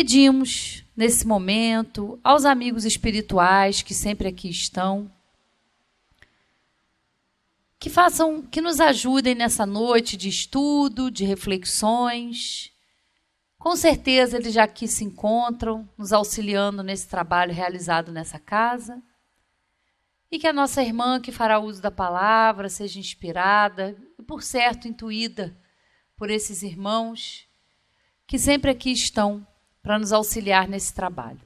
Pedimos, nesse momento, aos amigos espirituais que sempre aqui estão, que nos ajudem nessa noite de estudo, de reflexões. Com certeza eles já aqui se encontram, nos auxiliando nesse trabalho realizado nessa casa. E que a nossa irmã que fará uso da palavra seja inspirada e, por certo, intuída por esses irmãos que sempre aqui estão para nos auxiliar nesse trabalho.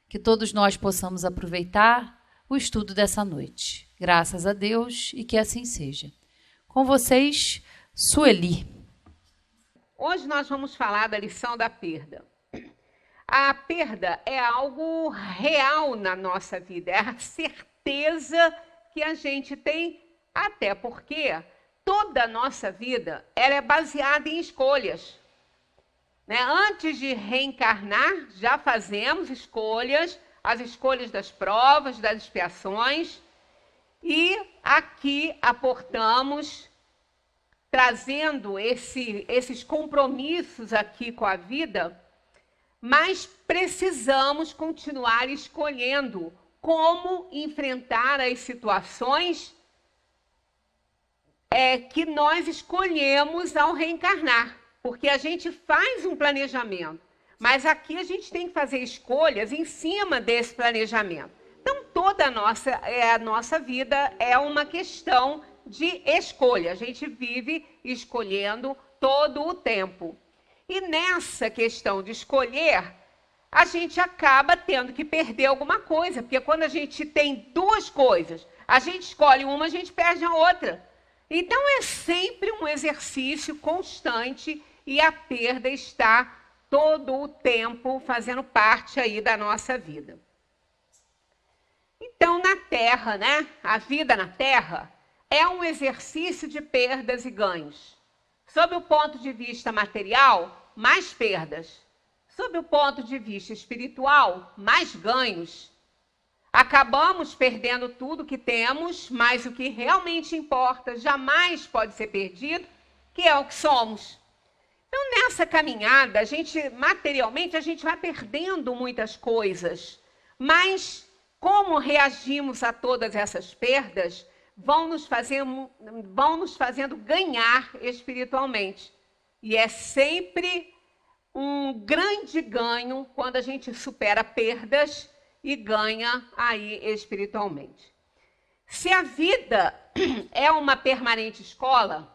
Que todos nós possamos aproveitar o estudo dessa noite. Graças a Deus e que assim seja. Com vocês, Sueli. Hoje nós vamos falar da lição da perda. A perda é algo real na nossa vida, é a certeza que a gente tem, até porque toda a nossa vida ela é baseada em escolhas. Né? Antes de reencarnar, já fazemos escolhas, as escolhas das provas, das expiações, e aqui aportamos, trazendo esses compromissos aqui com a vida, mas precisamos continuar escolhendo como enfrentar as situações que nós escolhemos ao reencarnar. Porque a gente faz um planejamento, mas aqui a gente tem que fazer escolhas em cima desse planejamento. Então, toda a nossa vida é uma questão de escolha. A gente vive escolhendo todo o tempo. E nessa questão de escolher, a gente acaba tendo que perder alguma coisa. Porque quando a gente tem duas coisas, a gente escolhe uma, a gente perde a outra. Então, é sempre um exercício constante e a perda está todo o tempo fazendo parte aí da nossa vida. Então, na Terra, né? A vida na Terra é um exercício de perdas e ganhos. Sob o ponto de vista material, mais perdas. Sob o ponto de vista espiritual, mais ganhos. Acabamos perdendo tudo que temos, mas o que realmente importa jamais pode ser perdido, que é o que somos. Então, nessa caminhada, materialmente, a gente vai perdendo muitas coisas, mas como reagimos a todas essas perdas vão nos fazendo ganhar espiritualmente. E é sempre um grande ganho quando a gente supera perdas e ganha aí espiritualmente. Se a vida é uma permanente escola,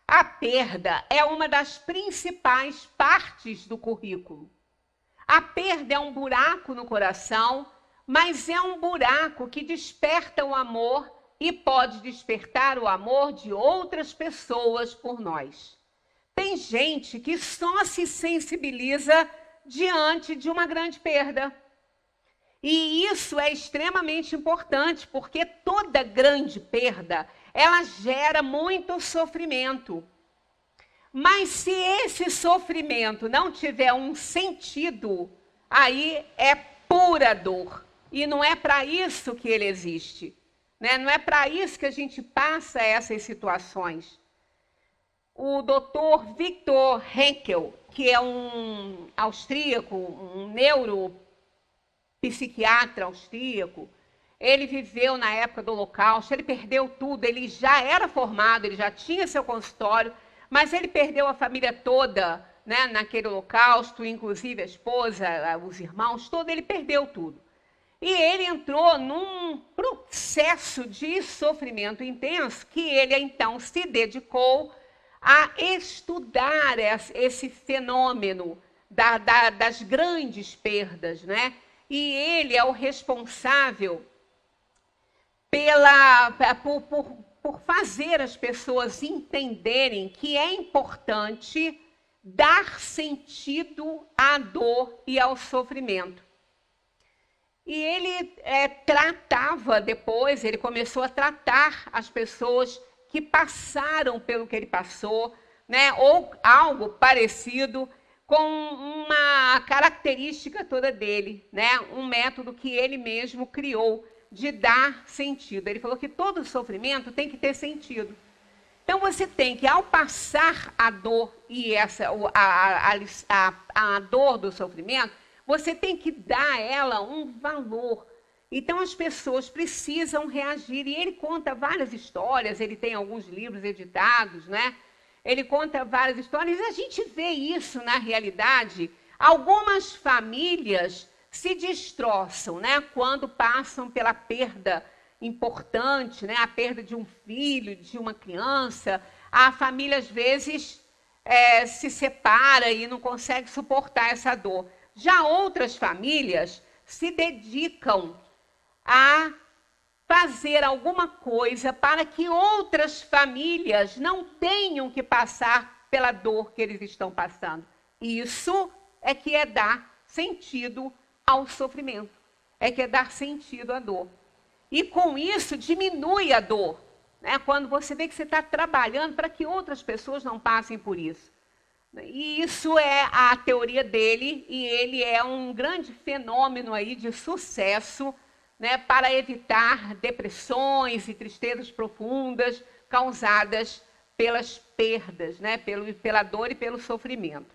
a perda é uma das principais partes do currículo. A perda é um buraco no coração, mas é um buraco que desperta o amor e pode despertar o amor de outras pessoas por nós. Tem gente que só se sensibiliza diante de uma grande perda. E isso é extremamente importante, porque toda grande perda, ela gera muito sofrimento. Mas se esse sofrimento não tiver um sentido, aí é pura dor. E não é para isso que ele existe. Né? Não é para isso que a gente passa essas situações. O Dr. Viktor Frankl, que é um austríaco, um neuropsiquiatra austríaco, ele viveu na época do Holocausto, ele perdeu tudo, ele já era formado, ele já tinha seu consultório, mas ele perdeu a família toda, né, naquele Holocausto, inclusive a esposa, os irmãos, ele perdeu tudo. E ele entrou num processo de sofrimento intenso que ele, então, se dedicou a estudar esse fenômeno das grandes perdas, né? E ele é o responsável por fazer as pessoas entenderem que é importante dar sentido à dor e ao sofrimento. E ele tratava depois, ele começou a tratar as pessoas que passaram pelo que ele passou, né, ou algo parecido, com uma característica toda dele, né, um método que ele mesmo criou de dar sentido. Ele falou que todo sofrimento tem que ter sentido. Então, Então, você tem que, ao passar a dor e a dor do sofrimento, você tem que dar a ela um valor. Então, as pessoas precisam reagir. E ele conta várias histórias, ele tem alguns livros editados, né? Ele conta várias histórias e a gente vê isso na realidade. Algumas famílias se destroçam, né? Quando passam pela perda importante, né? A perda de um filho, de uma criança. A família, às vezes, se separa e não consegue suportar essa dor. Já outras famílias se dedicam a fazer alguma coisa para que outras famílias não tenham que passar pela dor que eles estão passando. Isso é que é dar sentido ao sofrimento, é que é dar sentido à dor. E com isso diminui a dor, né? Quando você vê que você está trabalhando para que outras pessoas não passem por isso. E isso é a teoria dele, e ele é um grande fenômeno aí de sucesso, né, para evitar depressões e tristezas profundas causadas pelas perdas, né, pela dor e pelo sofrimento.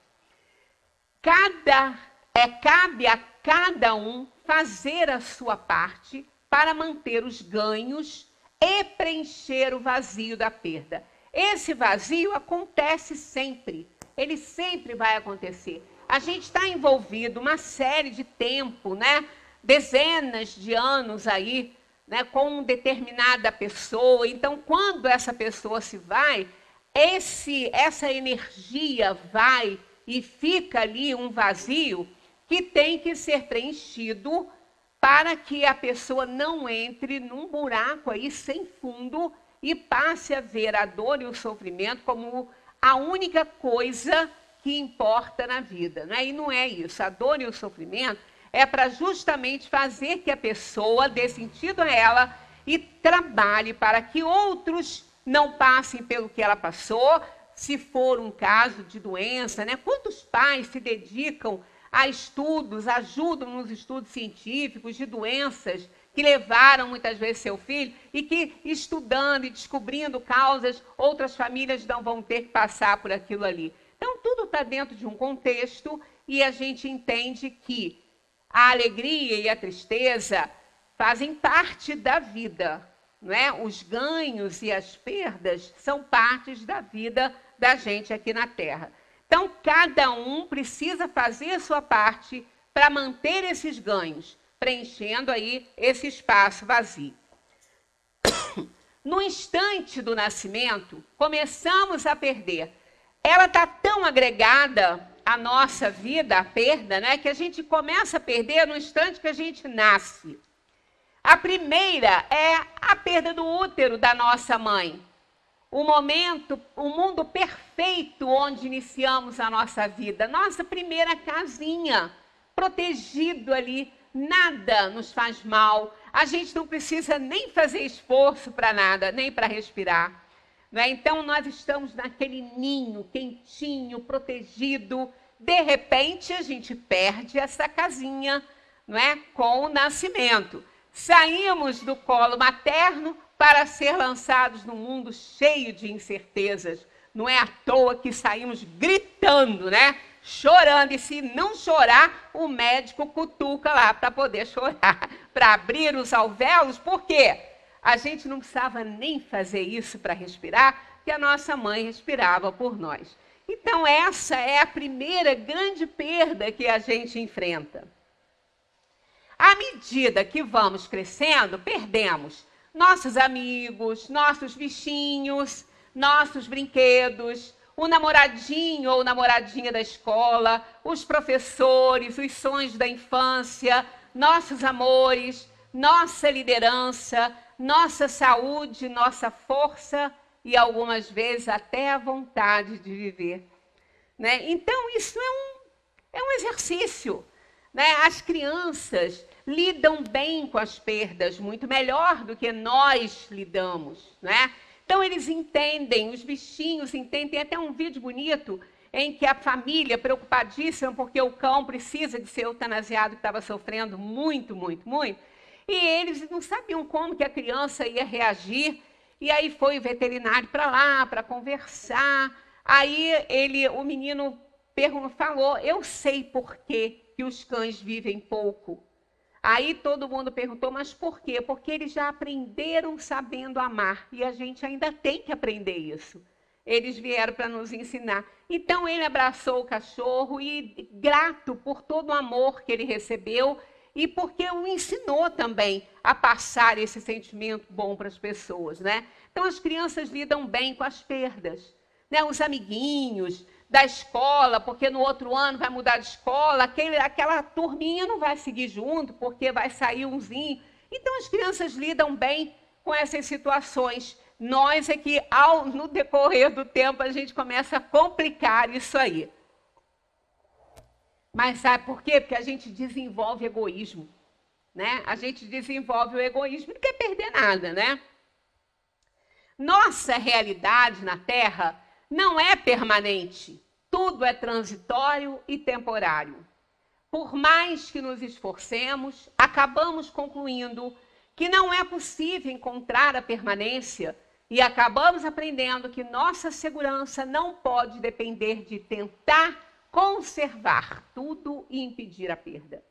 Cabe a cada um fazer a sua parte para manter os ganhos e preencher o vazio da perda. Esse vazio acontece sempre, ele sempre vai acontecer. A gente está envolvido uma série de tempo, né? Dezenas de anos aí, né, com determinada pessoa. Então, quando essa pessoa se vai, essa energia vai e fica ali um vazio que tem que ser preenchido para que a pessoa não entre num buraco aí sem fundo e passe a ver a dor e o sofrimento como a única coisa que importa na vida, né? E não é isso. A dor e o sofrimento é para justamente fazer que a pessoa dê sentido a ela e trabalhe para que outros não passem pelo que ela passou, se for um caso de doença, né? Quantos pais se dedicam a estudos, ajudam nos estudos científicos de doenças que levaram muitas vezes seu filho e que, estudando e descobrindo causas, outras famílias não vão ter que passar por aquilo ali. Então, tudo está dentro de um contexto e a gente entende que a alegria e a tristeza fazem parte da vida, não é? Os ganhos e as perdas são partes da vida da gente aqui na Terra. Então, cada um precisa fazer a sua parte para manter esses ganhos, preenchendo aí esse espaço vazio. No instante do nascimento, começamos a perder. Ela está tão agregada à nossa vida, a perda, né, que a gente começa a perder no instante que a gente nasce. A primeira é a perda do útero da nossa mãe. O mundo perfeito onde iniciamos a nossa vida. Nossa primeira casinha, protegido ali, nada nos faz mal. A gente não precisa nem fazer esforço para nada, nem para respirar. Né? Então, nós estamos naquele ninho quentinho, protegido. De repente, a gente perde essa casinha, não é? Com o nascimento. Saímos do colo materno para ser lançados num mundo cheio de incertezas. Não é à toa que saímos gritando, né? Chorando. E se não chorar, o médico cutuca lá para poder chorar, para abrir os alvéolos. Por quê? A gente não precisava nem fazer isso para respirar, porque a nossa mãe respirava por nós. Então, essa é a primeira grande perda que a gente enfrenta. À medida que vamos crescendo, perdemos nossos amigos, nossos bichinhos, nossos brinquedos, o namoradinho ou namoradinha da escola, os professores, os sonhos da infância, nossos amores, nossa liderança, nossa saúde, nossa força e algumas vezes até a vontade de viver. Né? Então, isso é um exercício. Né? As crianças lidam bem com as perdas, muito melhor do que nós lidamos. Né? Então, eles entendem, os bichinhos entendem. Tem até um vídeo bonito em que a família, preocupadíssima porque o cão precisa de ser eutanasiado, que estava sofrendo muito, muito, muito, e eles não sabiam como que a criança ia reagir. E aí foi o veterinário para lá, para conversar. Aí o menino falou, eu sei por que os cães vivem pouco. Aí todo mundo perguntou, mas por quê? Porque eles já aprenderam sabendo amar. E a gente ainda tem que aprender isso. Eles vieram para nos ensinar. Então ele abraçou o cachorro e grato por todo o amor que ele recebeu e porque o ensinou também a passar esse sentimento bom para as pessoas, né? Então as crianças lidam bem com as perdas, né? Os amiguinhos da escola, porque no outro ano vai mudar de escola, aquela turminha não vai seguir junto, porque vai sair umzinho. Então as crianças lidam bem com essas situações. Nós é que, no decorrer do tempo, a gente começa a complicar isso aí. Mas sabe por quê? Porque a gente desenvolve egoísmo, né? A gente desenvolve o egoísmo e não quer perder nada, né? Nossa realidade na Terra não é permanente. Tudo é transitório e temporário. Por mais que nos esforcemos, acabamos concluindo que não é possível encontrar a permanência e acabamos aprendendo que nossa segurança não pode depender de tentar conservar tudo e impedir a perda.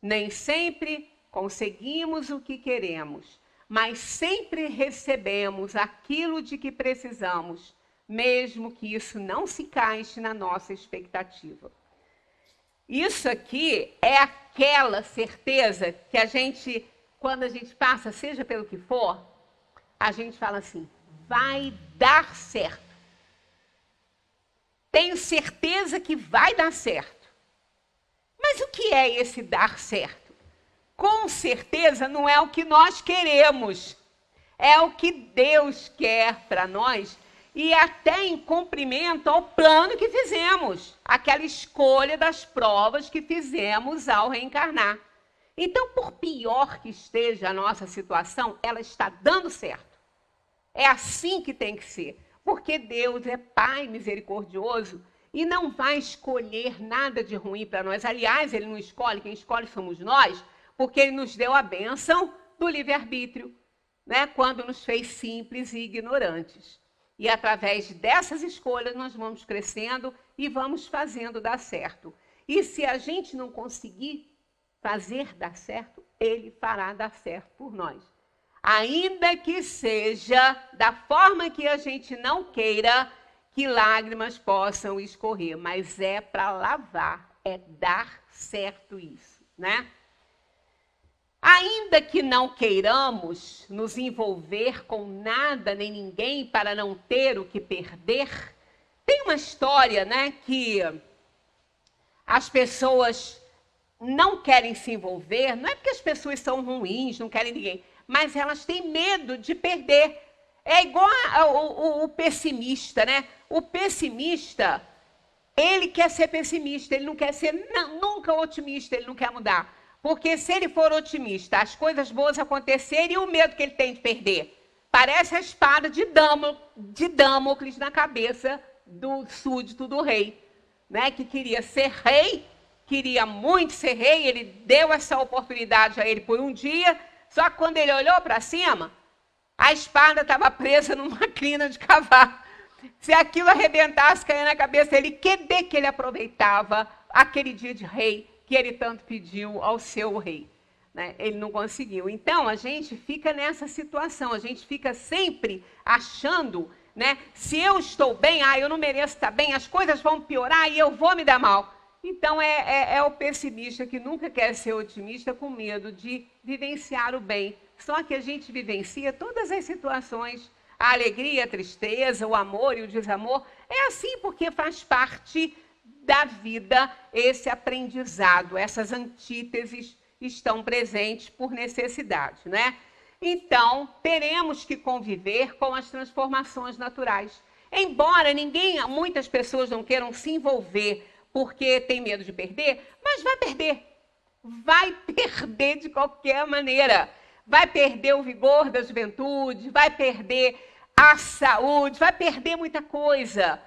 Nem sempre conseguimos o que queremos, mas sempre recebemos aquilo de que precisamos, mesmo que isso não se encaixe na nossa expectativa. Isso aqui é aquela certeza que a gente, quando a gente passa, seja pelo que for, a gente fala assim, vai dar certo. Tenho certeza que vai dar certo. Mas o que é esse dar certo? Com certeza não é o que nós queremos. É o que Deus quer para nós e até em cumprimento ao plano que fizemos. Aquela escolha das provas que fizemos ao reencarnar. Então, por pior que esteja a nossa situação, ela está dando certo. É assim que tem que ser. Porque Deus é Pai misericordioso e não vai escolher nada de ruim para nós. Aliás, Ele não escolhe, quem escolhe somos nós, porque Ele nos deu a bênção do livre-arbítrio, né? Quando nos fez simples e ignorantes. E através dessas escolhas nós vamos crescendo e vamos fazendo dar certo. E se a gente não conseguir fazer dar certo, Ele fará dar certo por nós. Ainda que seja da forma que a gente não queira que lágrimas possam escorrer, mas é para lavar, é dar certo isso, né? Ainda que não queiramos nos envolver com nada nem ninguém para não ter o que perder, tem uma história, né, que as pessoas não querem se envolver, não é porque as pessoas são ruins, não querem ninguém, mas elas têm medo de perder. É igual o pessimista, né? O pessimista, ele quer ser pessimista, ele não quer ser nunca otimista, ele não quer mudar. Porque se ele for otimista, as coisas boas acontecerem e o medo que ele tem de perder. Parece a espada de Damocles na cabeça do súdito do rei, né? Que queria ser rei, queria muito ser rei, ele deu essa oportunidade a ele por um dia. Só que quando ele olhou para cima, a espada estava presa numa crina de cavalo. Se aquilo arrebentasse, caia na cabeça dele, que ele aproveitava aquele dia de rei que ele tanto pediu ao seu rei, né? Ele não conseguiu. Então, a gente fica nessa situação, a gente fica sempre achando, né? Se eu estou bem, eu não mereço estar bem, as coisas vão piorar e eu vou me dar mal. Então, é o pessimista que nunca quer ser otimista com medo de vivenciar o bem. Só que a gente vivencia todas as situações, a alegria, a tristeza, o amor e o desamor. É assim porque faz parte da vida esse aprendizado. Essas antíteses estão presentes por necessidade, né? Então, teremos que conviver com as transformações naturais. Embora muitas pessoas não queiram se envolver porque tem medo de perder, mas vai perder. Vai perder de qualquer maneira. Vai perder o vigor da juventude, vai perder a saúde, vai perder muita coisa.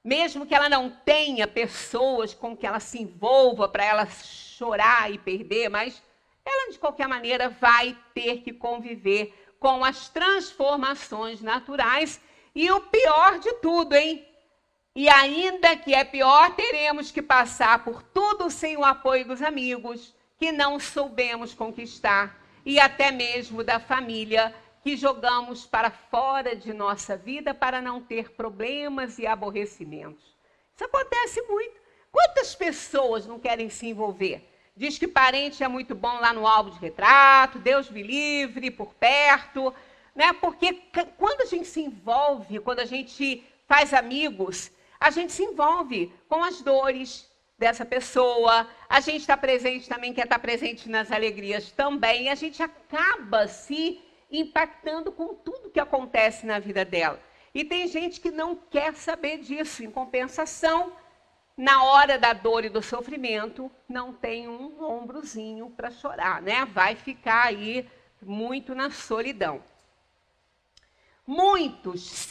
Mesmo que ela não tenha pessoas com que ela se envolva para ela chorar e perder, mas ela de qualquer maneira vai ter que conviver com as transformações naturais. E o pior de tudo, hein? E ainda que é pior, teremos que passar por tudo sem o apoio dos amigos, que não soubemos conquistar, e até mesmo da família, que jogamos para fora de nossa vida para não ter problemas e aborrecimentos. Isso acontece muito. Quantas pessoas não querem se envolver? Diz que parente é muito bom lá no álbum de retrato, Deus me livre, por perto, né? Porque quando a gente se envolve, quando a gente faz amigos, a gente se envolve com as dores dessa pessoa, a gente está presente também, quer estar presente nas alegrias também, e a gente acaba se impactando com tudo que acontece na vida dela. E tem gente que não quer saber disso. Em compensação, na hora da dor e do sofrimento, não tem um ombrozinho para chorar, né? Vai ficar aí muito na solidão. Muitos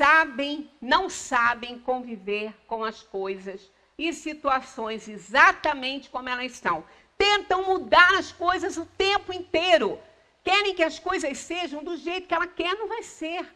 não sabem conviver com as coisas e situações exatamente como elas são. Tentam mudar as coisas o tempo inteiro. Querem que as coisas sejam do jeito que ela quer, não vai ser.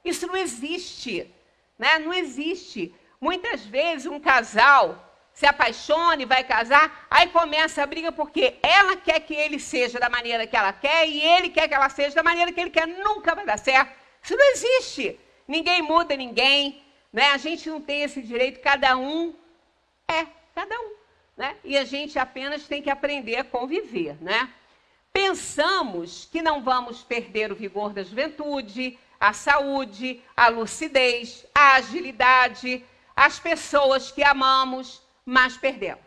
Isso não existe, né? Não existe. Muitas vezes um casal se apaixona e vai casar, aí começa a briga porque ela quer que ele seja da maneira que ela quer e ele quer que ela seja da maneira que ele quer. Nunca vai dar certo. Isso não existe. Ninguém muda ninguém, né? A gente não tem esse direito, cada um é cada um, né? E a gente apenas tem que aprender a conviver, né? Pensamos que não vamos perder o vigor da juventude, a saúde, a lucidez, a agilidade, as pessoas que amamos, mas perdemos.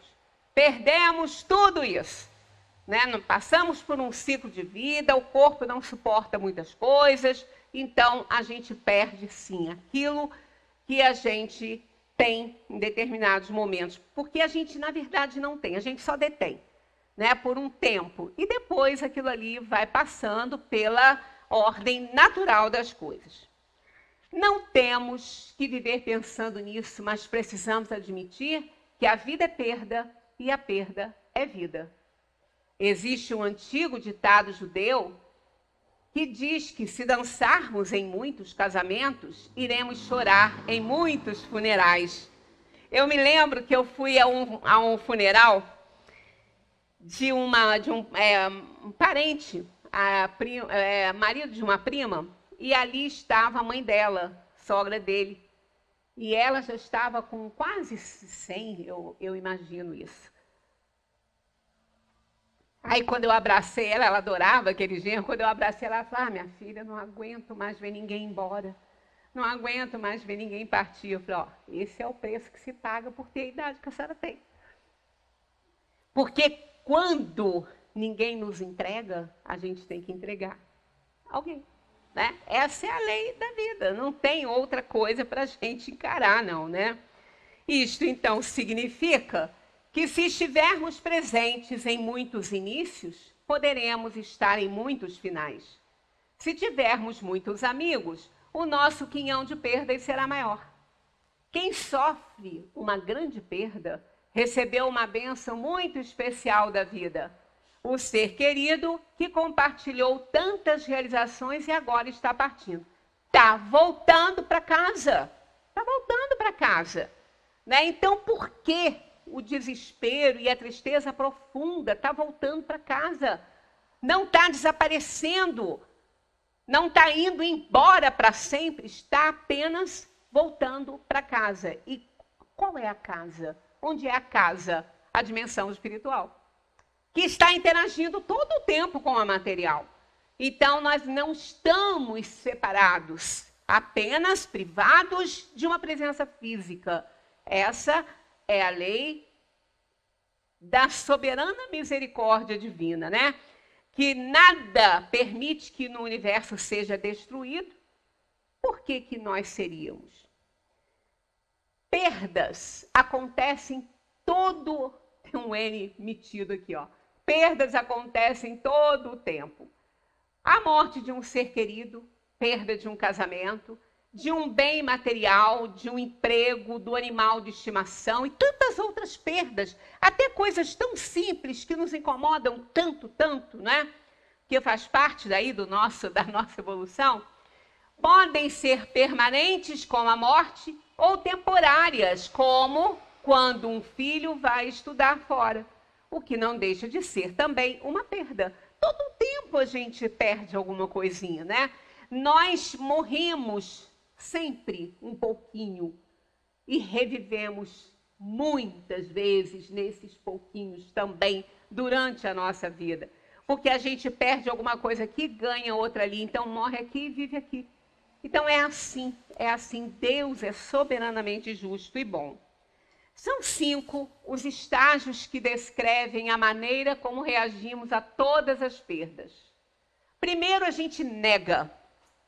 Perdemos tudo isso, né? Não passamos por um ciclo de vida, o corpo não suporta muitas coisas, então a gente perde sim aquilo que a gente tem em determinados momentos, porque a gente na verdade não tem, a gente só detém, né, por um tempo, e depois aquilo ali vai passando pela ordem natural das coisas. Não temos que viver pensando nisso, mas precisamos admitir que a vida é perda e a perda é vida. Existe um antigo ditado judeu que diz que se dançarmos em muitos casamentos, iremos chorar em muitos funerais. Eu me lembro que eu fui a um funeral de um parente, marido de uma prima, e ali estava a mãe dela, sogra dele. E ela já estava com quase 100, eu imagino isso. Aí quando eu abracei ela, ela adorava aquele genro, quando eu abracei ela falou, minha filha, não aguento mais ver ninguém embora. Não aguento mais ver ninguém partir. Eu falei, esse é o preço que se paga por ter a idade que a senhora tem. Porque quando ninguém nos entrega, a gente tem que entregar alguém, né? Essa é a lei da vida, não tem outra coisa para a gente encarar, não, né? Isto, então, significa que se estivermos presentes em muitos inícios, poderemos estar em muitos finais. Se tivermos muitos amigos, o nosso quinhão de perdas será maior. Quem sofre uma grande perda recebeu uma bênção muito especial da vida. O ser querido que compartilhou tantas realizações e agora está partindo. Está voltando para casa. Está voltando para casa, né? Então, por que o desespero e a tristeza profunda está voltando para casa? Não está desaparecendo, não está indo embora para sempre, está apenas voltando para casa. E qual é a casa? Onde é a casa? A dimensão espiritual, que está interagindo todo o tempo com a material. Então, nós não estamos separados, apenas privados de uma presença física. Essa é a lei da soberana misericórdia divina, né? Que nada permite que no universo seja destruído. Por que que nós seríamos? Perdas acontecem todo... Tem um N metido aqui, ó. Perdas acontecem todo o tempo. A morte de um ser querido, perda de um casamento, de um bem material, de um emprego, do animal de estimação e tantas outras perdas, até coisas tão simples que nos incomodam tanto, né? que faz parte daí da nossa evolução, podem ser permanentes, como a morte, ou temporárias, como quando um filho vai estudar fora, o que não deixa de ser também uma perda. Todo tempo a gente perde alguma coisinha, né? Nós morremos sempre um pouquinho e revivemos muitas vezes nesses pouquinhos também durante a nossa vida. Porque a gente perde alguma coisa aqui, ganha outra ali, então morre aqui e vive aqui. Então é assim, Deus é soberanamente justo e bom. São 5 os estágios que descrevem a maneira como reagimos a todas as perdas. Primeiro, a gente nega.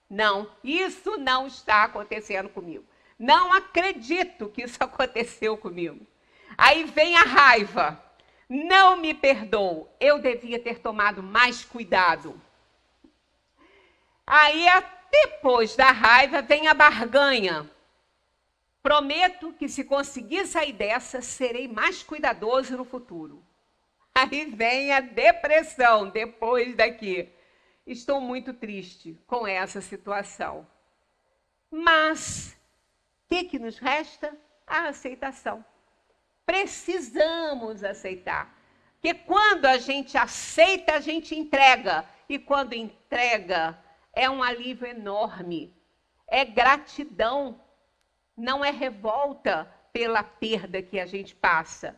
Não, isso não está acontecendo comigo. Não acredito que isso aconteceu comigo. Aí vem a raiva. Não me perdoo. Eu devia ter tomado mais cuidado. Aí, depois da raiva, vem a barganha. Prometo que se conseguir sair dessa, serei mais cuidadoso no futuro. Aí vem a depressão, depois daqui. Estou muito triste com essa situação. Mas, o que nos resta? A aceitação. Precisamos aceitar. Porque quando a gente aceita, a gente entrega. E quando entrega, é um alívio enorme. É gratidão. Não é revolta pela perda que a gente passa.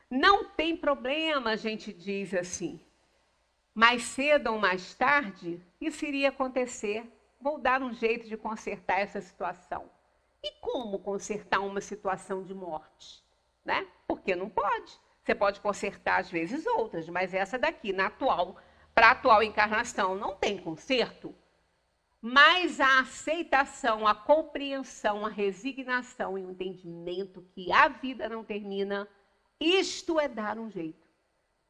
Não tem problema, a gente diz assim. Mais cedo ou mais tarde, isso iria acontecer. Vou dar um jeito de consertar essa situação. E como consertar uma situação de morte? Né? Porque não pode. Você pode consertar às vezes outras, mas essa daqui, para a atual encarnação, não tem conserto. Mas a aceitação, a compreensão, a resignação e o entendimento que a vida não termina, isto é dar um jeito.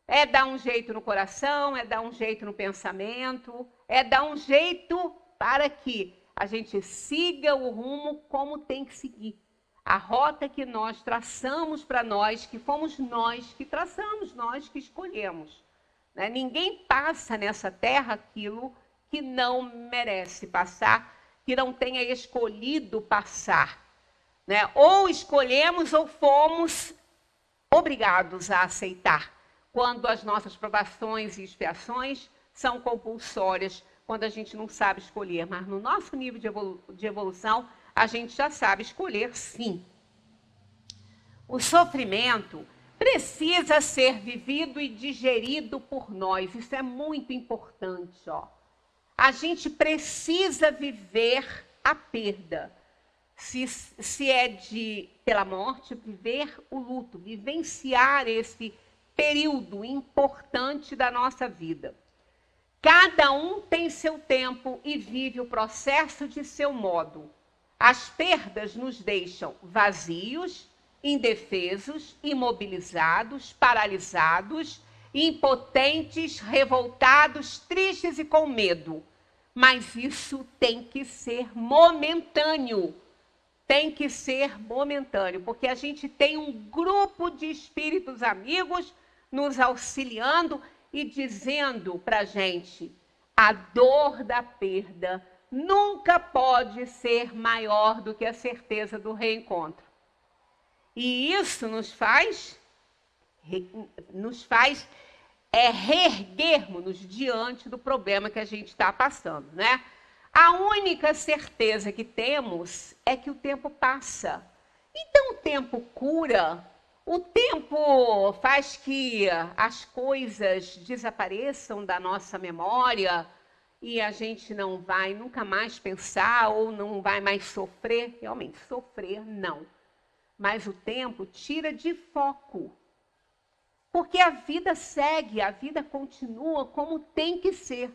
É dar um jeito no coração, é dar um jeito no pensamento, é dar um jeito para que a gente siga o rumo como tem que seguir. A rota que nós traçamos para nós, que fomos nós que traçamos, nós que escolhemos. Né? Ninguém passa nessa terra aquilo que não merece passar, que não tenha escolhido passar. Né? Ou escolhemos ou fomos obrigados a aceitar, quando as nossas provações e expiações são compulsórias, quando a gente não sabe escolher. Mas no nosso nível de evolução, a gente já sabe escolher sim. O sofrimento precisa ser vivido e digerido por nós. Isso é muito importante, ó. A gente precisa viver a perda. Se é pela morte, viver o luto, vivenciar esse período importante da nossa vida. Cada um tem seu tempo e vive o processo de seu modo. As perdas nos deixam vazios, indefesos, imobilizados, paralisados, impotentes, revoltados, tristes e com medo. Mas isso tem que ser momentâneo. Tem que ser momentâneo, porque a gente tem um grupo de espíritos amigos nos auxiliando e dizendo para a gente: a dor da perda nunca pode ser maior do que a certeza do reencontro. E isso nos faz reerguermos-nos diante do problema que a gente está passando, né? A única certeza que temos é que o tempo passa. Então o tempo cura, o tempo faz que as coisas desapareçam da nossa memória e a gente não vai nunca mais pensar ou não vai mais sofrer. Realmente, sofrer não. Mas o tempo tira de foco. Porque a vida segue, a vida continua como tem que ser.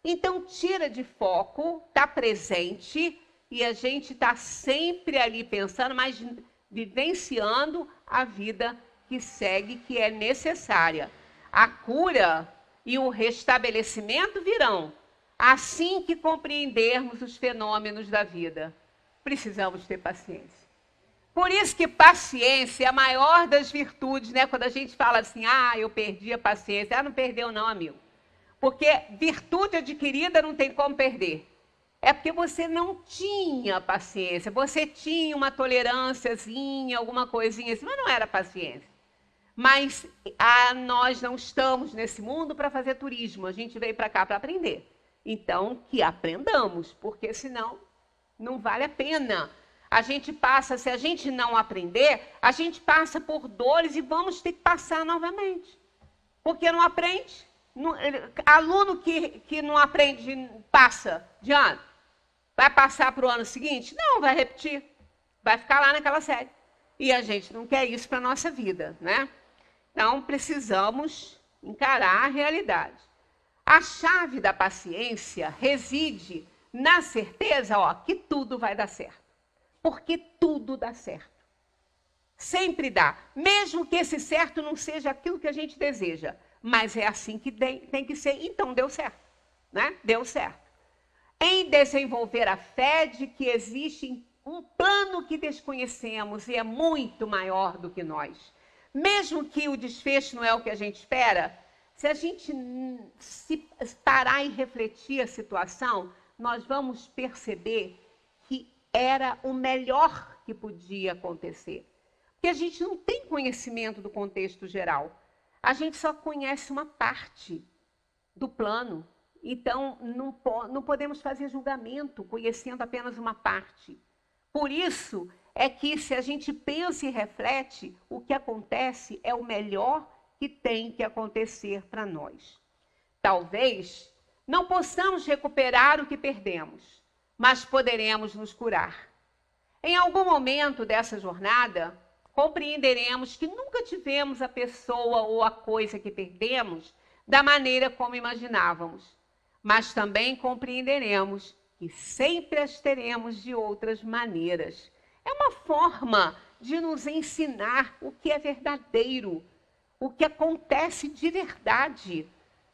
Então, tira de foco, está presente, e a gente está sempre ali pensando, mas vivenciando a vida que segue, que é necessária. A cura e o restabelecimento virão assim que compreendermos os fenômenos da vida. Precisamos ter paciência. Por isso que paciência é a maior das virtudes, né? Quando a gente fala assim, eu perdi a paciência. Não perdeu não, amigo. Porque virtude adquirida não tem como perder. É porque você não tinha paciência, você tinha uma tolerânciazinha, alguma coisinha assim, mas não era paciência. Mas nós não estamos nesse mundo para fazer turismo, a gente veio para cá para aprender. Então, que aprendamos, porque senão não vale a pena. A gente passa, se a gente não aprender, a gente passa por dores e vamos ter que passar novamente. Porque não aprende. Aluno que não aprende, passa de ano. Vai passar para o ano seguinte? Não, vai repetir. Vai ficar lá naquela série. E a gente não quer isso para a nossa vida, né? Então, precisamos encarar a realidade. A chave da paciência reside na certeza, que tudo vai dar certo. Porque tudo dá certo. Sempre dá. Mesmo que esse certo não seja aquilo que a gente deseja. Mas é assim que tem que ser. Então, deu certo. Né? Deu certo. Em desenvolver a fé de que existe um plano que desconhecemos e é muito maior do que nós. Mesmo que o desfecho não é o que a gente espera, se a gente se parar e refletir a situação, nós vamos perceber que era o melhor que podia acontecer. Porque a gente não tem conhecimento do contexto geral. A gente só conhece uma parte do plano. Então, não podemos fazer julgamento conhecendo apenas uma parte. Por isso é que, se a gente pensa e reflete, o que acontece é o melhor que tem que acontecer para nós. Talvez não possamos recuperar o que perdemos, mas poderemos nos curar. Em algum momento dessa jornada, compreenderemos que nunca tivemos a pessoa ou a coisa que perdemos da maneira como imaginávamos, mas também compreenderemos que sempre as teremos de outras maneiras. É uma forma de nos ensinar o que é verdadeiro, o que acontece de verdade,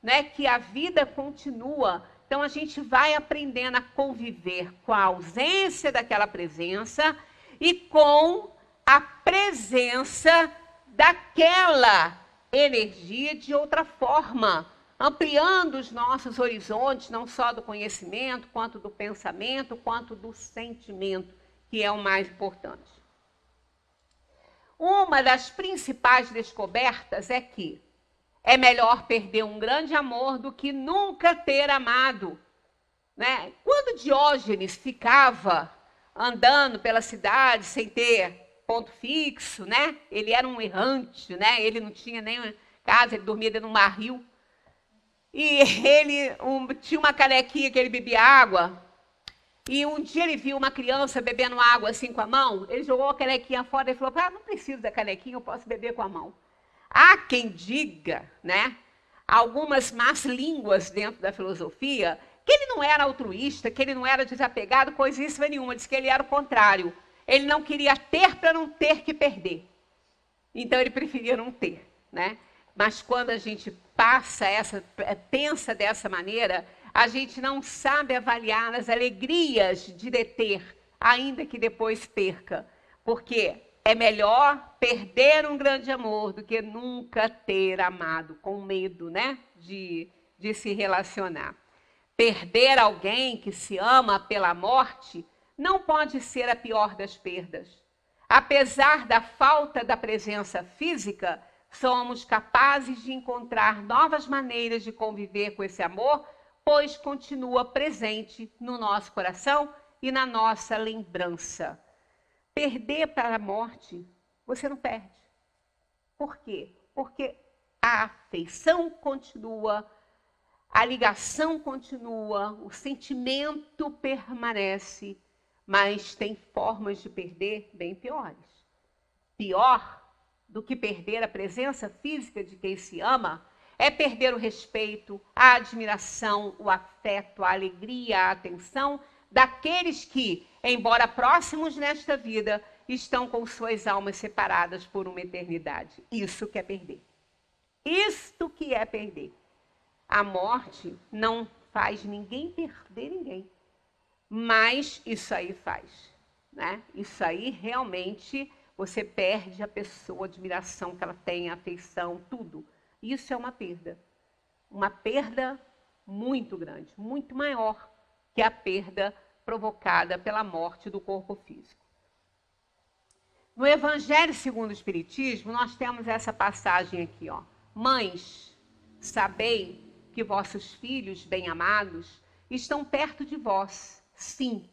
né? Que a vida continua. Então, a gente vai aprendendo a conviver com a ausência daquela presença e com a presença daquela energia de outra forma, ampliando os nossos horizontes, não só do conhecimento, quanto do pensamento, quanto do sentimento, que é o mais importante. Uma das principais descobertas é que é melhor perder um grande amor do que nunca ter amado. Né? Quando Diógenes ficava andando pela cidade sem ter ponto fixo, né? Ele era um errante, né? Ele não tinha nem casa, ele dormia dentro de um barril. E ele tinha uma canequinha que ele bebia água. E um dia ele viu uma criança bebendo água assim com a mão. Ele jogou a canequinha fora e falou: não preciso da canequinha, eu posso beber com a mão. Há quem diga, né, algumas más línguas dentro da filosofia, que ele não era altruísta, que ele não era desapegado, coisíssima nenhuma. Diz que ele era o contrário. Ele não queria ter para não ter que perder. Então ele preferia não ter, né? Mas quando a gente pensa dessa maneira, a gente não sabe avaliar as alegrias de deter, ainda que depois perca. Porque é melhor perder um grande amor do que nunca ter amado, com medo, né, de se relacionar. Perder alguém que se ama pela morte não pode ser a pior das perdas. Apesar da falta da presença física, somos capazes de encontrar novas maneiras de conviver com esse amor, pois continua presente no nosso coração e na nossa lembrança. Perder para a morte, você não perde. Por quê? Porque a afeição continua, a ligação continua, o sentimento permanece, mas tem formas de perder bem piores. Pior do que perder a presença física de quem se ama é perder o respeito, a admiração, o afeto, a alegria, a atenção daqueles que, embora próximos nesta vida, estão com suas almas separadas por uma eternidade. Isso que é perder. Isto que é perder. A morte não faz ninguém perder ninguém. Mas isso aí faz, né? Isso aí realmente você perde a pessoa, a admiração que ela tem, a afeição, tudo. Isso é uma perda. Uma perda muito grande, muito maior que a perda provocada pela morte do corpo físico. No Evangelho segundo o Espiritismo, nós temos essa passagem aqui, ó. Mães, sabei que vossos filhos bem-amados estão perto de vós. Sim,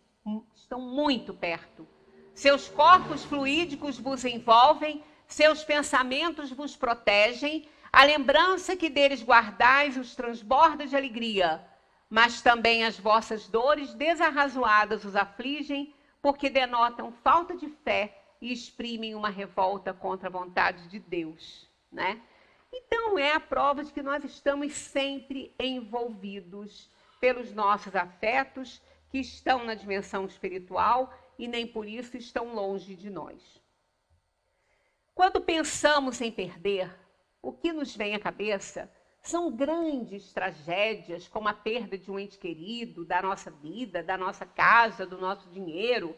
estão muito perto. Seus corpos fluídicos vos envolvem, seus pensamentos vos protegem, a lembrança que deles guardais os transborda de alegria, mas também as vossas dores desarrazoadas os afligem, porque denotam falta de fé e exprimem uma revolta contra a vontade de Deus, né? Então, é a prova de que nós estamos sempre envolvidos pelos nossos afetos, que estão na dimensão espiritual e nem por isso estão longe de nós. Quando pensamos em perder, o que nos vem à cabeça são grandes tragédias, como a perda de um ente querido, da nossa vida, da nossa casa, do nosso dinheiro.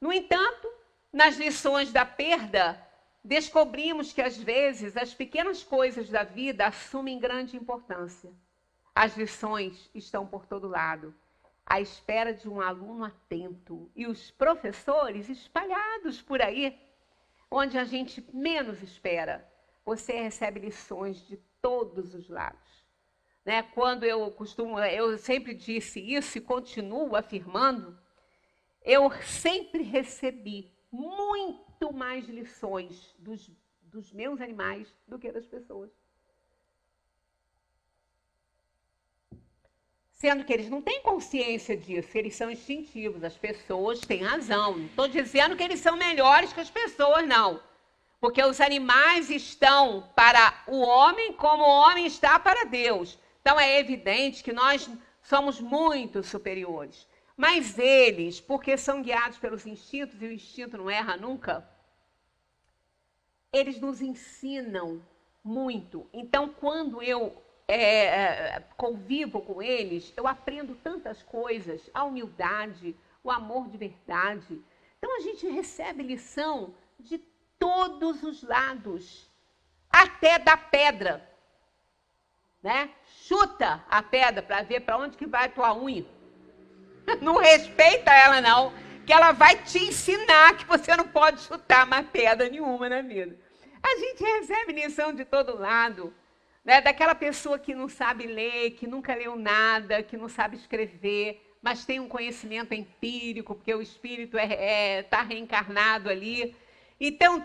No entanto, nas lições da perda, descobrimos que, às vezes, as pequenas coisas da vida assumem grande importância. As lições estão por todo lado, à espera de um aluno atento, e os professores espalhados por aí, onde a gente menos espera. Você recebe lições de todos os lados, né? Quando eu sempre disse isso e continuo afirmando, eu sempre recebi muito mais lições dos meus animais do que das pessoas. Sendo que eles não têm consciência disso, eles são instintivos, as pessoas têm razão. Não estou dizendo que eles são melhores que as pessoas, não. Porque os animais estão para o homem como o homem está para Deus. Então é evidente que nós somos muito superiores. Mas eles, porque são guiados pelos instintos, e o instinto não erra nunca, eles nos ensinam muito. Então, quando eu convivo com eles, eu aprendo tantas coisas, a humildade, o amor de verdade. Então, a gente recebe lição de todos os lados, até da pedra, né? Chuta a pedra para ver para onde que vai a tua unha. Não respeita ela, não, que ela vai te ensinar que você não pode chutar mais pedra nenhuma na vida. A gente recebe lição de todo lado, né? Daquela pessoa que não sabe ler, que nunca leu nada, que não sabe escrever, mas tem um conhecimento empírico, porque o espírito está reencarnado ali. Então,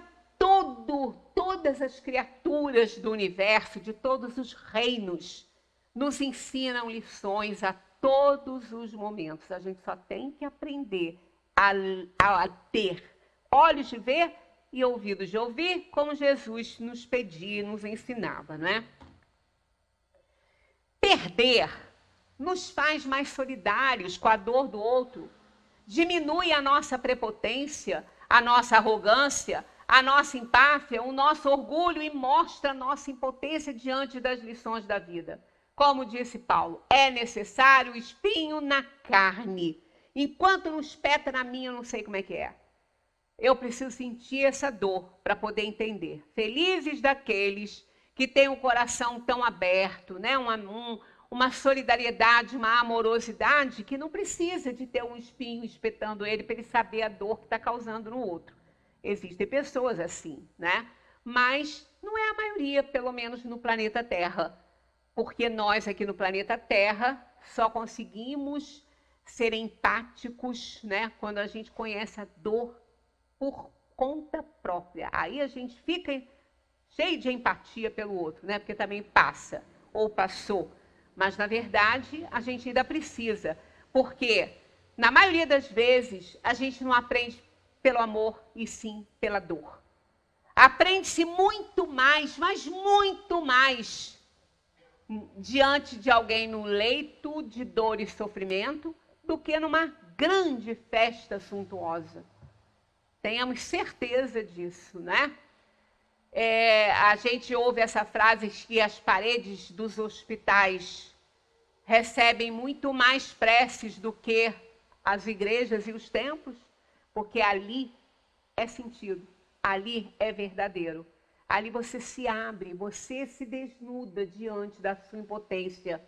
todas as criaturas do universo, de todos os reinos, nos ensinam lições a todos os momentos. A gente só tem que aprender a ter olhos de ver e ouvidos de ouvir, como Jesus nos pedia, nos ensinava, não é? Perder nos faz mais solidários com a dor do outro, diminui a nossa prepotência, a nossa arrogância, a nossa empáfia, o nosso orgulho e mostra a nossa impotência diante das lições da vida. Como disse Paulo, é necessário espinho na carne. Enquanto não espeta na minha, eu não sei como é que é. Eu preciso sentir essa dor para poder entender. Felizes daqueles que têm o coração tão aberto, né? Uma solidariedade, uma amorosidade que não precisa de ter um espinho espetando ele para ele saber a dor que está causando no outro. Existem pessoas assim, né? Mas não é a maioria, pelo menos no planeta Terra. Porque nós aqui no planeta Terra só conseguimos ser empáticos, né? Quando a gente conhece a dor por conta própria. Aí a gente fica cheio de empatia pelo outro, né? Porque também passa ou passou. Mas, na verdade, a gente ainda precisa. Porque, na maioria das vezes, a gente não aprende pelo amor e sim pela dor. Aprende-se muito mais, mas muito mais, diante de alguém no leito de dor e sofrimento, do que numa grande festa suntuosa. Tenhamos certeza disso, né? A gente ouve essa frase que as paredes dos hospitais recebem muito mais preces do que as igrejas e os templos, porque ali é sentido, ali é verdadeiro. Ali você se abre, você se desnuda diante da sua impotência.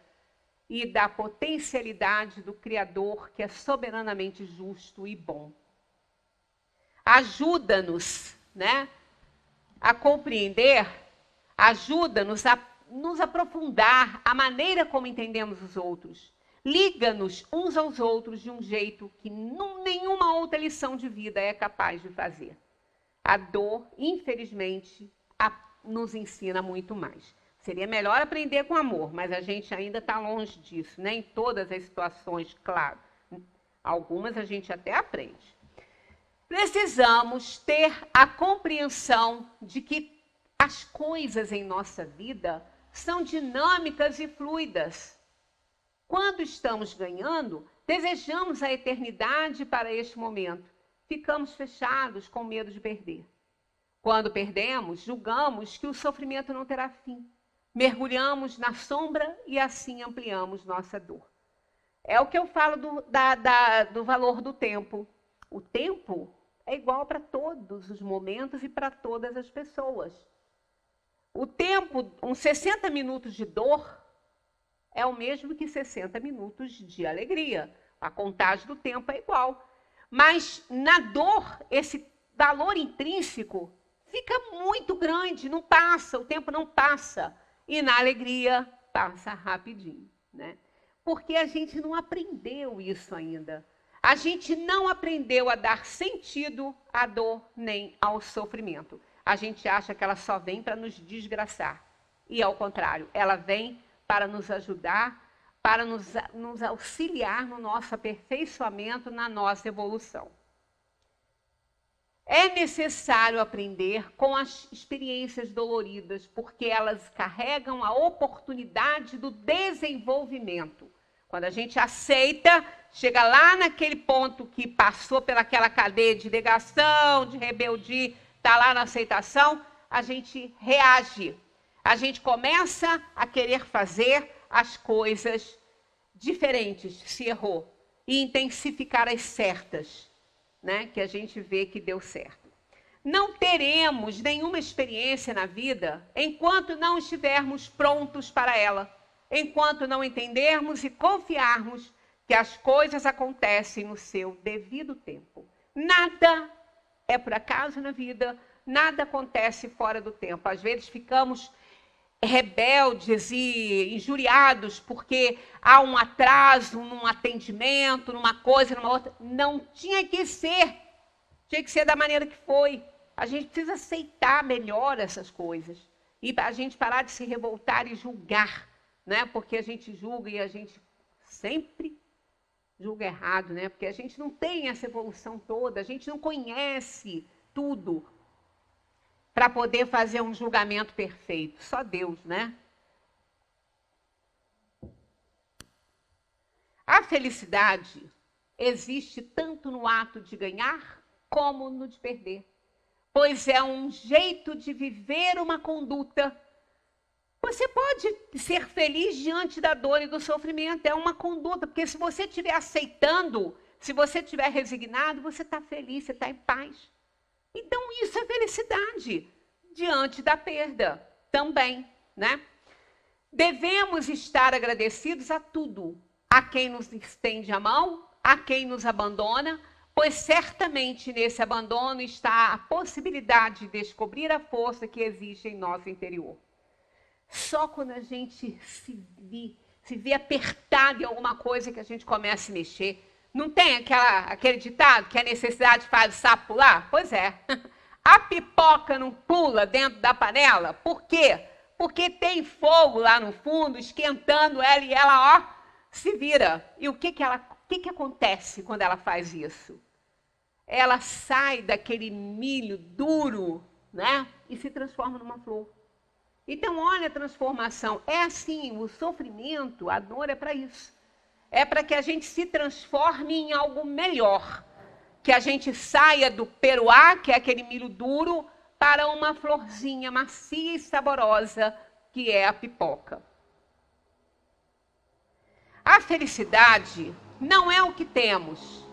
e da potencialidade do Criador, que é soberanamente justo e bom. Ajuda-nos, né, a compreender, ajuda-nos a nos aprofundar a maneira como entendemos os outros. Liga-nos uns aos outros de um jeito que nenhuma outra lição de vida é capaz de fazer. A dor, infelizmente, nos ensina muito mais. Seria melhor aprender com amor, mas a gente ainda está longe disso, né? Em todas as situações, claro. Algumas a gente até aprende. Precisamos ter a compreensão de que as coisas em nossa vida são dinâmicas e fluidas. Quando estamos ganhando, desejamos a eternidade para este momento. Ficamos fechados com medo de perder. Quando perdemos, julgamos que o sofrimento não terá fim. Mergulhamos na sombra e assim ampliamos nossa dor. É o que eu falo do valor do tempo. O tempo é igual para todos os momentos e para todas as pessoas. O tempo, uns 60 minutos de dor, é o mesmo que 60 minutos de alegria. A contagem do tempo é igual. Mas na dor, esse valor intrínseco fica muito grande, não passa, o tempo não passa. E na alegria, passa rapidinho, né? Porque a gente não aprendeu isso ainda. A gente não aprendeu a dar sentido à dor nem ao sofrimento. A gente acha que ela só vem para nos desgraçar. E ao contrário, ela vem para nos ajudar, para nos auxiliar no nosso aperfeiçoamento, na nossa evolução. É necessário aprender com as experiências doloridas, porque elas carregam a oportunidade do desenvolvimento. Quando a gente aceita, chega lá naquele ponto que passou pelaquela cadeia de negação, de rebeldia, está lá na aceitação, a gente reage. A gente começa a querer fazer as coisas diferentes, se errou, e intensificar as certas, né, que a gente vê que deu certo. Não teremos nenhuma experiência na vida enquanto não estivermos prontos para ela, enquanto não entendermos e confiarmos que as coisas acontecem no seu devido tempo. Nada é por acaso na vida, nada acontece fora do tempo. Às vezes ficamos rebeldes e injuriados porque há um atraso num atendimento, numa coisa, numa outra. Não tinha que ser da maneira que foi. A gente precisa aceitar melhor essas coisas e a gente parar de se revoltar e julgar, né? Porque a gente julga e a gente sempre julga errado, né? Porque a gente não tem essa evolução toda, a gente não conhece tudo para poder fazer um julgamento perfeito. Só Deus, né? A felicidade existe tanto no ato de ganhar como no de perder. Pois é um jeito de viver uma conduta. Você pode ser feliz diante da dor e do sofrimento. É uma conduta, porque se você estiver aceitando, se você estiver resignado, você está feliz, você está em paz. Então, isso é felicidade diante da perda também, né? Devemos estar agradecidos a tudo, a quem nos estende a mão, a quem nos abandona, pois certamente nesse abandono está a possibilidade de descobrir a força que existe em nosso interior. Só quando a gente se vê apertado em alguma coisa que a gente começa a se mexer. Não tem aquele ditado que a necessidade faz o sapo pular? Pois é. A pipoca não pula dentro da panela? Por quê? Porque tem fogo lá no fundo, esquentando ela e ela, ó, se vira. E o que acontece quando ela faz isso? Ela sai daquele milho duro, né? E se transforma numa flor. Então, olha a transformação. É assim, o sofrimento, a dor é para isso. É para que a gente se transforme em algo melhor. Que a gente saia do peruá, que é aquele milho duro, para uma florzinha macia e saborosa, que é a pipoca. A felicidade não é o que temos,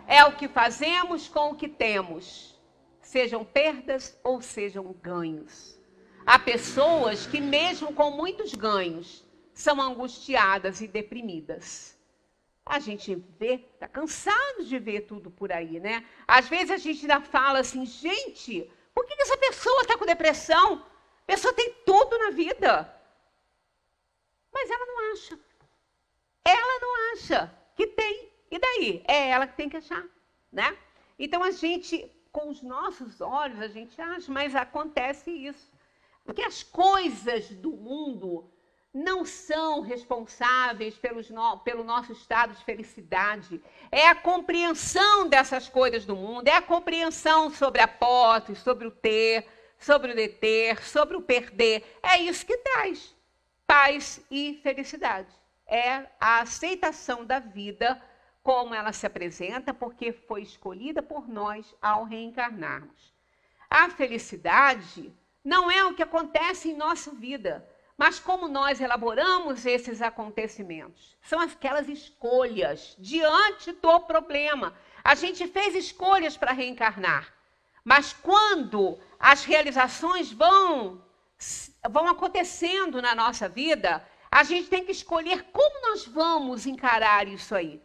é o que fazemos com o que temos, sejam perdas ou sejam ganhos. Há pessoas que, mesmo com muitos ganhos, são angustiadas e deprimidas. A gente vê, está cansado de ver tudo por aí, né? Às vezes a gente ainda fala assim, gente, por que essa pessoa está com depressão? A pessoa tem tudo na vida. Mas ela não acha. Ela não acha que tem. E daí? É ela que tem que achar, né? Então a gente, com os nossos olhos, a gente acha, mas acontece isso. Porque as coisas do mundo não são responsáveis pelo nosso estado de felicidade. É a compreensão dessas coisas do mundo, é a compreensão sobre a posse, sobre o ter, sobre o deter, sobre o perder. É isso que traz paz e felicidade. É a aceitação da vida como ela se apresenta, porque foi escolhida por nós ao reencarnarmos. A felicidade não é o que acontece em nossa vida, mas como nós elaboramos esses acontecimentos. São aquelas escolhas diante do problema. A gente fez escolhas para reencarnar, mas quando as realizações vão acontecendo na nossa vida, a gente tem que escolher como nós vamos encarar isso aí.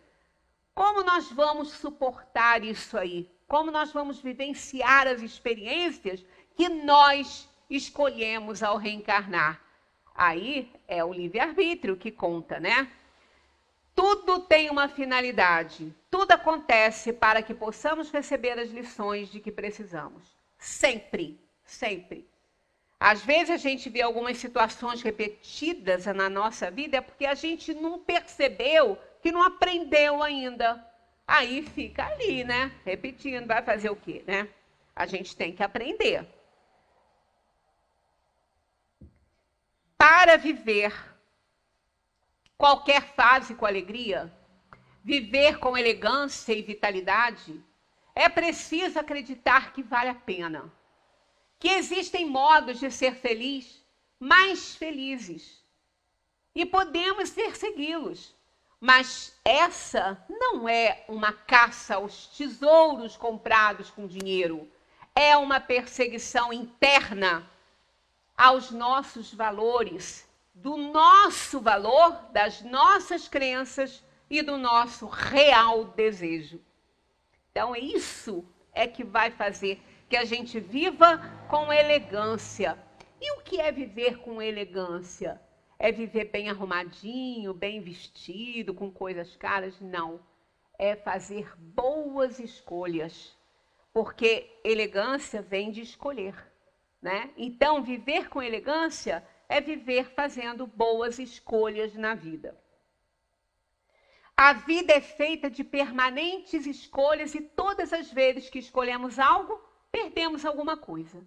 Como nós vamos suportar isso aí? Como nós vamos vivenciar as experiências que nós escolhemos ao reencarnar? Aí é o livre-arbítrio que conta, né? Tudo tem uma finalidade. Tudo acontece para que possamos receber as lições de que precisamos. Sempre, sempre. Às vezes a gente vê algumas situações repetidas na nossa vida, é porque a gente não percebeu que não aprendeu ainda. Aí fica ali, né? Repetindo, vai fazer o quê, né? A gente tem que aprender. Para viver qualquer fase com alegria, viver com elegância e vitalidade, é preciso acreditar que vale a pena. Que existem modos de ser feliz mais felizes. E podemos persegui-los. Mas essa não é uma caça aos tesouros comprados com dinheiro. É uma perseguição interna aos nossos valores, do nosso valor, das nossas crenças e do nosso real desejo. Então, isso é que vai fazer que a gente viva com elegância. E o que é viver com elegância? É viver bem arrumadinho, bem vestido, com coisas caras? Não. É fazer boas escolhas. Porque elegância vem de escolher, né? Então, viver com elegância é viver fazendo boas escolhas na vida. A vida é feita de permanentes escolhas e todas as vezes que escolhemos algo, perdemos alguma coisa.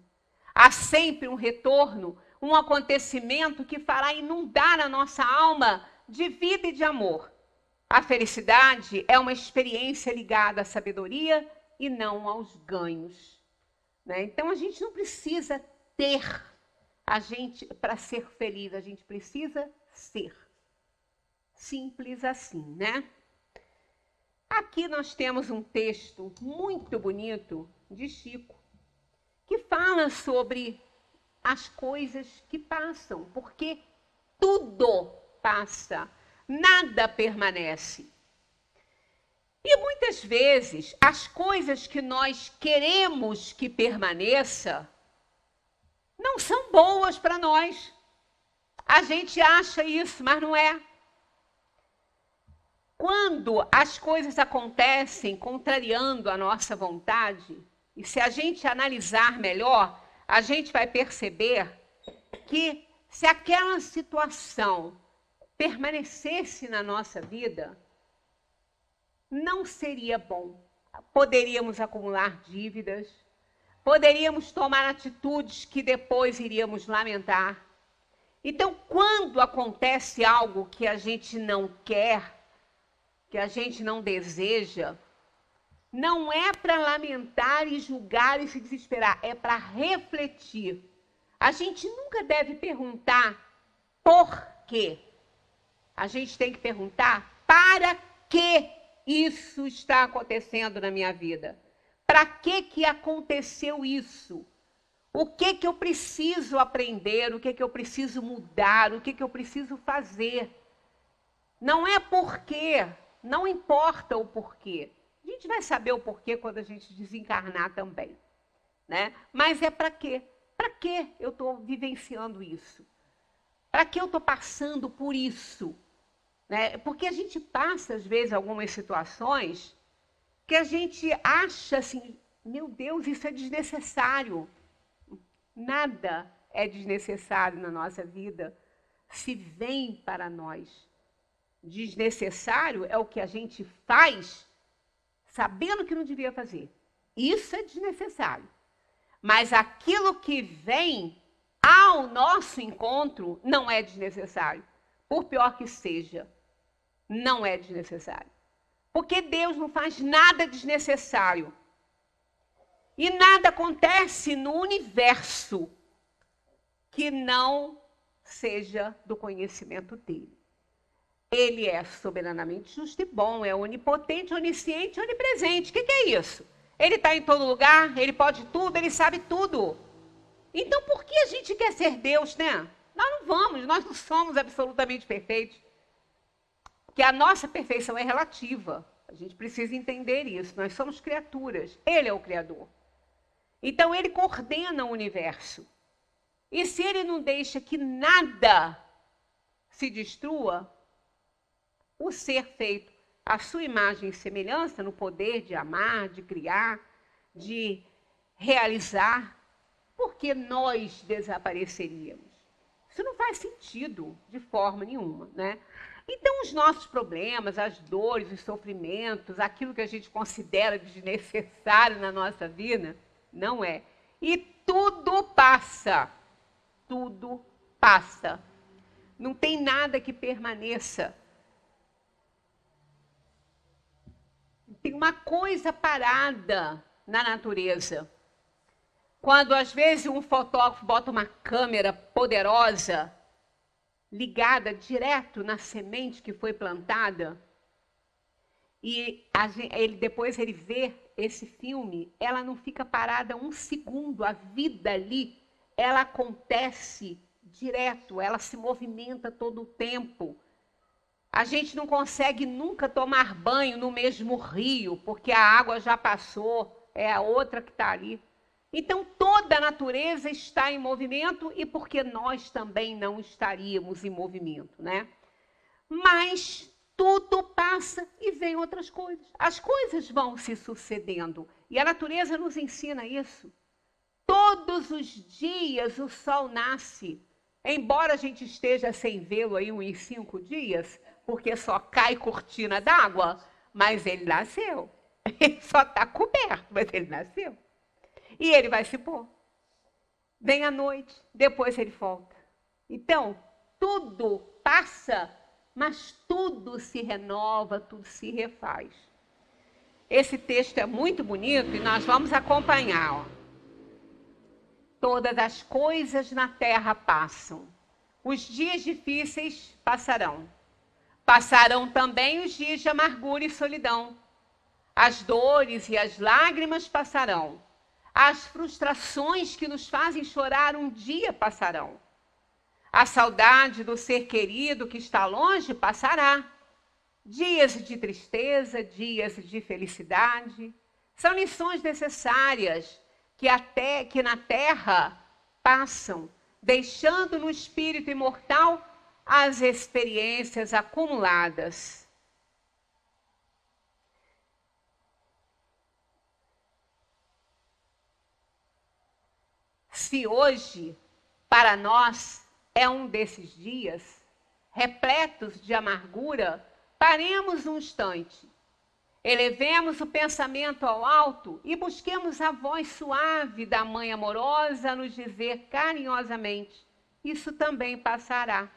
Há sempre um retorno, um acontecimento que fará inundar a nossa alma de vida e de amor. A felicidade é uma experiência ligada à sabedoria e não aos ganhos, né? Então, a gente não precisa ter para ser feliz, a gente precisa ser. Simples assim, né? Aqui nós temos um texto muito bonito de Chico, que fala sobre as coisas que passam, porque tudo passa, nada permanece. E muitas vezes as coisas que nós queremos que permaneça não são boas para nós. A gente acha isso, mas não é. Quando as coisas acontecem contrariando a nossa vontade, e se a gente analisar melhor, a gente vai perceber que se aquela situação permanecesse na nossa vida, não seria bom. Poderíamos acumular dívidas, poderíamos tomar atitudes que depois iríamos lamentar. Então, quando acontece algo que a gente não quer, que a gente não deseja, não é para lamentar e julgar e se desesperar, é para refletir. A gente nunca deve perguntar por quê. A gente tem que perguntar para que isso está acontecendo na minha vida. Para que aconteceu isso? O que eu preciso aprender, o que eu preciso mudar, o que eu preciso fazer. Não é porquê, não importa o porquê. A gente vai saber o porquê quando a gente desencarnar também, né? Mas é para quê? Para que eu estou vivenciando isso? Para que eu estou passando por isso? Né? Porque a gente passa, às vezes, algumas situações que a gente acha assim, meu Deus, isso é desnecessário. Nada é desnecessário na nossa vida se vem para nós. Desnecessário é o que a gente faz sabendo que não devia fazer. Isso é desnecessário. Mas aquilo que vem ao nosso encontro não é desnecessário. Por pior que seja, não é desnecessário. Porque Deus não faz nada desnecessário. E nada acontece no universo que não seja do conhecimento dele. Ele é soberanamente justo e bom, é onipotente, onisciente, onipresente. O que é isso? Ele está em todo lugar, ele pode tudo, ele sabe tudo. Então, por que a gente quer ser Deus, né? Nós não somos absolutamente perfeitos. Porque a nossa perfeição é relativa. A gente precisa entender isso. Nós somos criaturas. Ele é o Criador. Então, ele coordena o universo. E se ele não deixa que nada se destrua, o ser feito à sua imagem e semelhança, no poder de amar, de criar, de realizar, por que nós desapareceríamos? Isso não faz sentido de forma nenhuma, né? Então, os nossos problemas, as dores, os sofrimentos, aquilo que a gente considera desnecessário na nossa vida, não é. E tudo passa. Tudo passa. Não tem nada que permaneça. Tem uma coisa parada na natureza. Quando, às vezes, um fotógrafo bota uma câmera poderosa ligada direto na semente que foi plantada, e depois ele vê esse filme, ela não fica parada um segundo. A vida ali, ela acontece direto, ela se movimenta todo o tempo. A gente não consegue nunca tomar banho no mesmo rio, porque a água já passou, é a outra que está ali. Então, toda a natureza está em movimento e porque nós também não estaríamos em movimento, né? Mas tudo passa e vem outras coisas. As coisas vão se sucedendo e a natureza nos ensina isso. Todos os dias o sol nasce, embora a gente esteja sem vê-lo aí uns 5 dias, porque só cai cortina d'água, mas ele nasceu. Ele só está coberto, mas ele nasceu. E ele vai se pôr. Vem à noite, depois ele volta. Então, tudo passa, mas tudo se renova, tudo se refaz. Esse texto é muito bonito e nós vamos acompanhar. Ó. Todas as coisas na terra passam. Os dias difíceis passarão. Passarão também os dias de amargura e solidão. As dores e as lágrimas passarão. As frustrações que nos fazem chorar um dia passarão. A saudade do ser querido que está longe passará. Dias de tristeza, dias de felicidade. São lições necessárias que na terra passam, deixando no espírito imortal as experiências acumuladas. Se hoje, para nós, é um desses dias, repletos de amargura, paremos um instante, elevemos o pensamento ao alto e busquemos a voz suave da Mãe amorosa a nos dizer carinhosamente, isso também passará.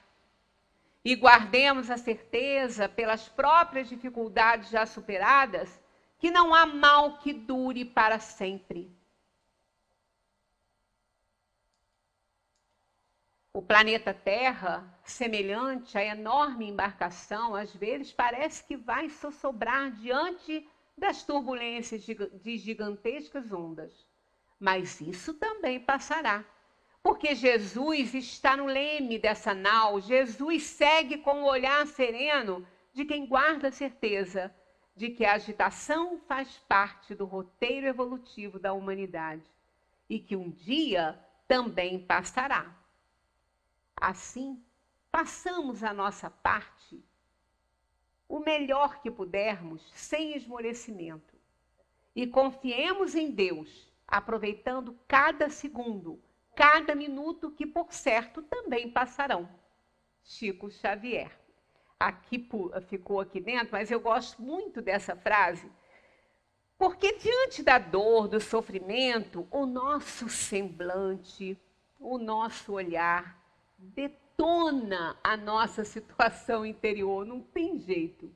E guardemos a certeza, pelas próprias dificuldades já superadas, que não há mal que dure para sempre. O planeta Terra, semelhante à enorme embarcação, às vezes parece que vai sossobrar diante das turbulências de gigantescas ondas. mas isso também passará. Porque Jesus está no leme dessa nau, Jesus segue com o olhar sereno de quem guarda a certeza de que a agitação faz parte do roteiro evolutivo da humanidade e que um dia também passará. Assim, façamos a nossa parte o melhor que pudermos, sem esmorecimento, e confiemos em Deus, aproveitando cada segundo, cada minuto que, por certo, também passarão. Chico Xavier. Aqui ficou aqui dentro, mas eu gosto muito dessa frase, porque diante da dor, do sofrimento, o nosso semblante, o nosso olhar detona a nossa situação interior, não tem jeito.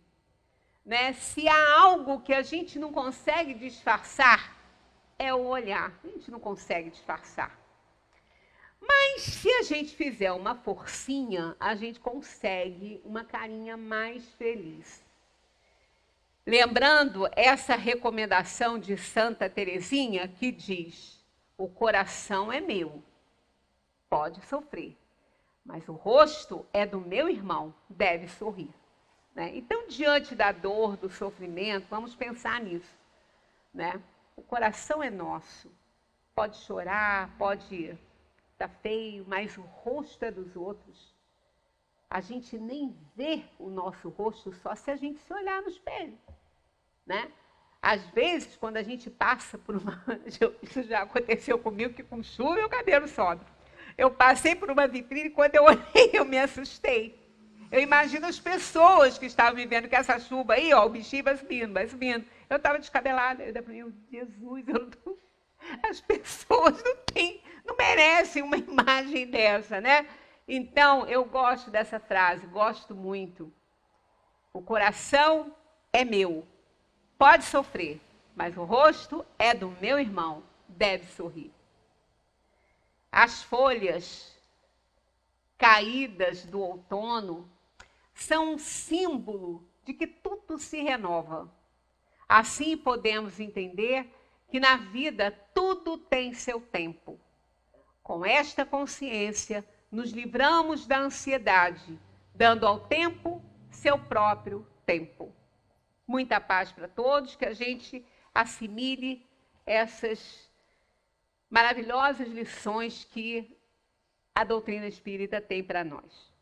Né? Se há algo que a gente não consegue disfarçar, é o olhar. A gente não consegue disfarçar. Mas se a gente fizer uma forcinha, a gente consegue uma carinha mais feliz. Lembrando essa recomendação de Santa Teresinha que diz: o coração é meu, pode sofrer, mas o rosto é do meu irmão, deve sorrir. Né? Então, diante da dor, do sofrimento, vamos pensar nisso. Né? O coração é nosso, pode chorar, pode estar feio, mas o rosto é dos outros. A gente nem vê o nosso rosto só se a gente se olhar no espelho. Né? Às vezes, quando a gente passa por uma... Isso já aconteceu comigo, que com chuva o cabelo sobe. Eu passei por uma vitrine e quando eu olhei, eu me assustei. Eu imagino as pessoas que estavam vivendo com essa chuva aí, ó, o bichinho vai subindo. Eu estava descabelada. Eu falei, meu Jesus, eu não tô... As pessoas não merecem uma imagem dessa, né? Então, eu gosto dessa frase, gosto muito. O coração é meu. Pode sofrer, mas o rosto é do meu irmão, deve sorrir. As folhas caídas do outono são um símbolo de que tudo se renova. Assim podemos entender que na vida tudo tem seu tempo. Com esta consciência, nos livramos da ansiedade, dando ao tempo seu próprio tempo. Muita paz para todos, que a gente assimile essas maravilhosas lições que a doutrina espírita tem para nós.